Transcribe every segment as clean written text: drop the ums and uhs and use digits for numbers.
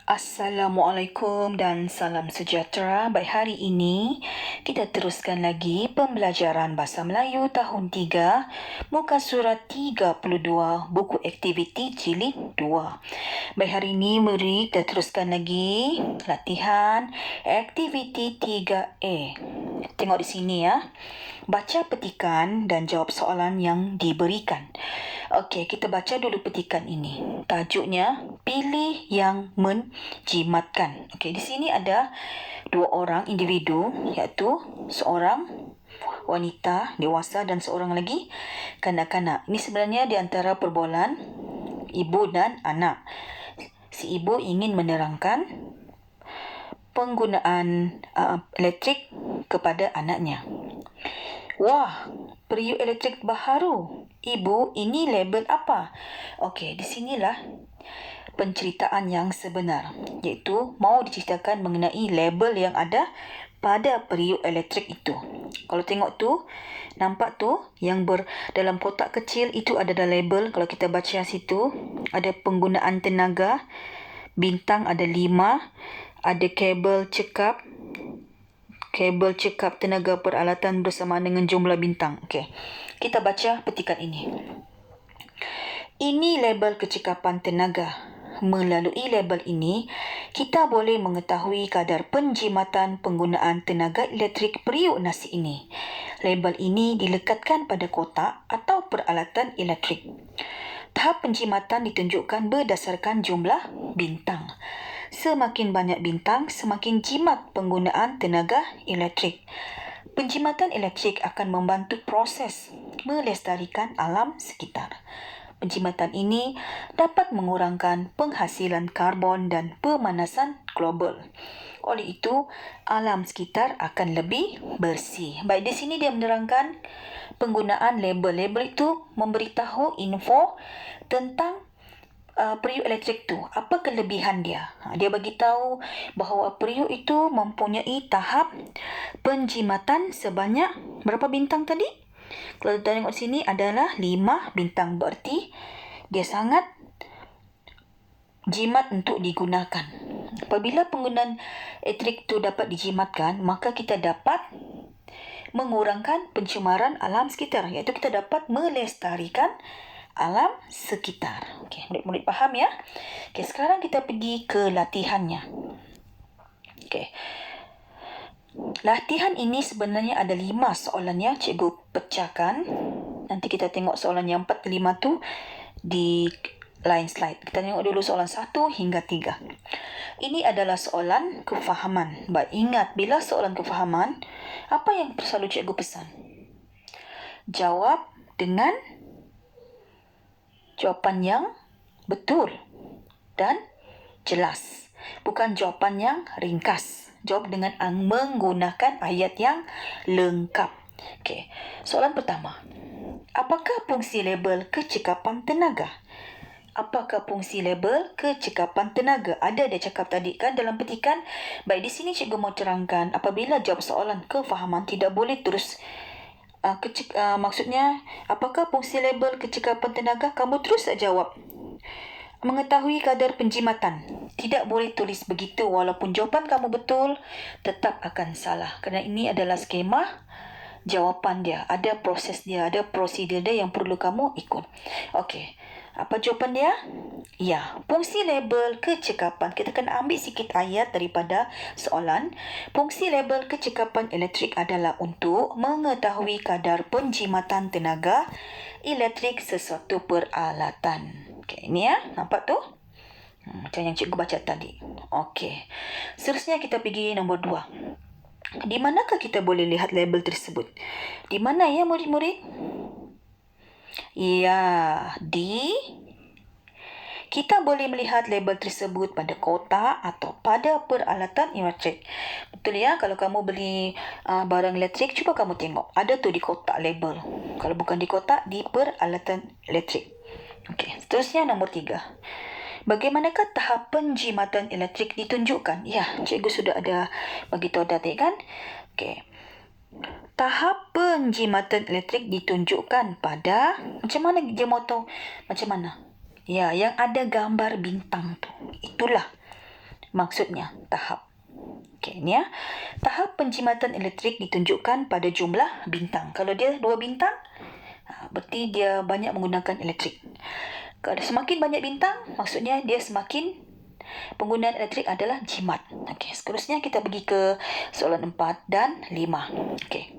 Assalamualaikum dan salam sejahtera. Baik, hari ini kita teruskan lagi pembelajaran Bahasa Melayu tahun 3, muka surat 32, buku aktiviti jilid 2. Baik, hari ini murid kita teruskan lagi latihan aktiviti 3A. Tengok di sini ya. Baca petikan dan jawab soalan yang diberikan. Okey, kita baca dulu petikan ini. Tajuknya, pilih yang menjimatkan. Okey, di sini ada dua orang individu, iaitu seorang wanita dewasa dan seorang lagi kanak-kanak. Ini sebenarnya di antara perbualan ibu dan anak. Si ibu ingin menerangkan penggunaan elektrik kepada anaknya. Wah, periuk elektrik baharu. Ibu, ini label apa? Okey, di sinilah penceritaan yang sebenar, iaitu mau diceritakan mengenai label yang ada pada periuk elektrik itu. Kalau tengok tu, nampak tu yang dalam kotak kecil itu ada label. Kalau kita baca situ, ada penggunaan tenaga, bintang ada 5, ada kabel cekap tenaga peralatan bersamaan dengan jumlah bintang. Okey, kita baca petikan ini. Ini label kecekapan tenaga. Melalui label ini, kita boleh mengetahui kadar penjimatan penggunaan tenaga elektrik periuk nasi ini. Label ini dilekatkan pada kotak atau peralatan elektrik. Tahap penjimatan ditunjukkan berdasarkan jumlah bintang. Semakin banyak bintang, semakin jimat penggunaan tenaga elektrik. Penjimatan elektrik akan membantu proses melestarikan alam sekitar. Penjimatan ini dapat mengurangkan penghasilan karbon dan pemanasan global. Oleh itu, alam sekitar akan lebih bersih. Baik, di sini dia menerangkan penggunaan label. Label itu memberitahu info tentang periuk elektrik tu, apa kelebihan dia. Dia bagi tahu bahawa periuk itu mempunyai tahap penjimatan sebanyak berapa bintang tadi? Kalau kita tengok sini adalah 5 bintang, berarti dia sangat jimat untuk digunakan. Apabila penggunaan elektrik itu dapat dijimatkan, maka kita dapat mengurangkan pencemaran alam sekitar, iaitu kita dapat melestarikan alam sekitar. Okey, murid-murid faham ya? Okey, sekarang kita pergi ke latihannya. Okey. Latihan ini sebenarnya ada 5 soalannya, cikgu pecahkan. Nanti kita tengok soalan yang 4 ke 5 tu di lain slide. Kita tengok dulu soalan 1 hingga 3. Ini adalah soalan kefahaman. Baik, ingat bila soalan kefahaman, apa yang selalu cikgu pesan? Jawab dengan jawapan yang betul dan jelas. Bukan jawapan yang ringkas. Jawab dengan menggunakan ayat yang lengkap. Okey, soalan pertama. Apakah fungsi label kecekapan tenaga? Apakah fungsi label kecekapan tenaga? Ada dia cakap tadi kan dalam petikan. Baik, di sini cikgu mau terangkan, apabila jawab soalan kefahaman tidak boleh terus maksudnya, apakah fungsi label kecekapan tenaga? Kamu terus jawab. Mengetahui kadar penjimatan. Tidak boleh tulis begitu. Walaupun jawapan kamu betul, tetap akan salah. Kerana ini adalah skema jawapan dia. Ada proses dia, ada prosedur dia yang perlu kamu ikut. Okey. Apa jawapan dia? Ya, fungsi label kecekapan. Kita kena ambil sikit ayat daripada soalan. Fungsi label kecekapan elektrik adalah untuk mengetahui kadar penjimatan tenaga elektrik sesuatu peralatan. Okey, ini ya. Nampak tu? Macam yang cikgu baca tadi. Okey. Seterusnya kita pergi nombor 2. Di manakah kita boleh lihat label tersebut? Di mana ya murid-murid? Ya, kita boleh melihat label tersebut pada kotak atau pada peralatan elektrik. Betul ya, kalau kamu beli barang elektrik, cuba kamu tengok. Ada tu di kotak label. Kalau bukan di kotak, di peralatan elektrik. Okey, seterusnya nombor 3. Bagaimanakah tahap penjimatan elektrik ditunjukkan? Ya, cikgu sudah ada bagi tahu tadi kan? Okey. Tahap penjimatan elektrik ditunjukkan pada, macam mana dia mau tahu macam mana? Ya, yang ada gambar bintang tu. Itulah Maksudnya, tahap. Okey, ni ya. Tahap penjimatan elektrik ditunjukkan pada jumlah bintang. Kalau dia 2 bintang, berarti dia banyak menggunakan elektrik. Kalau semakin banyak bintang, maksudnya dia semakin penggunaan elektrik adalah jimat. Okey, seterusnya kita pergi ke soalan 4 dan 5. Okey.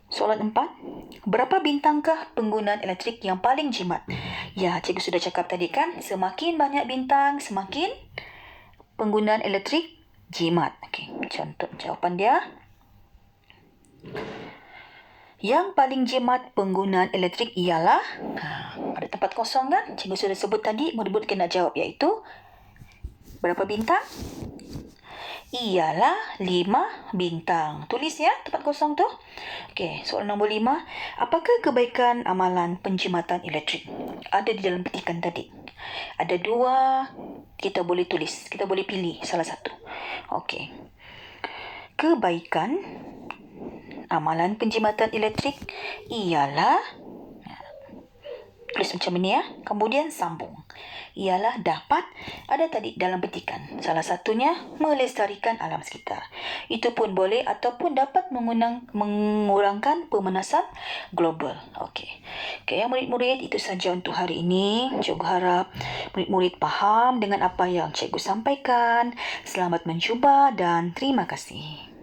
Soalan 4, berapa bintangkah penggunaan elektrik yang paling jimat? Ya, cikgu sudah cakap tadi kan, semakin banyak bintang, semakin penggunaan elektrik jimat. Okey, contoh jawapan dia. Yang paling jimat penggunaan elektrik ialah, ada tempat kosong kan? Cikgu sudah sebut tadi, murid-murid kena jawab, iaitu berapa bintang? Ialah 5 bintang. Tulis ya tempat kosong tu. Okey, soalan nombor 5. Apakah kebaikan amalan penjimatan elektrik? Ada di dalam petikan tadi. Ada 2, kita boleh tulis. Kita boleh pilih salah satu. Okey. Kebaikan amalan penjimatan elektrik ialah, tulis macam ini ya. Kemudian sambung. Ialah dapat, ada tadi dalam petikan. Salah satunya melestarikan alam sekitar. Itu pun boleh ataupun dapat mengurangkan pemanasan global. Okey. Okey ya murid-murid, itu saja untuk hari ini. Cikgu harap murid-murid faham dengan apa yang cikgu sampaikan. Selamat mencuba dan terima kasih.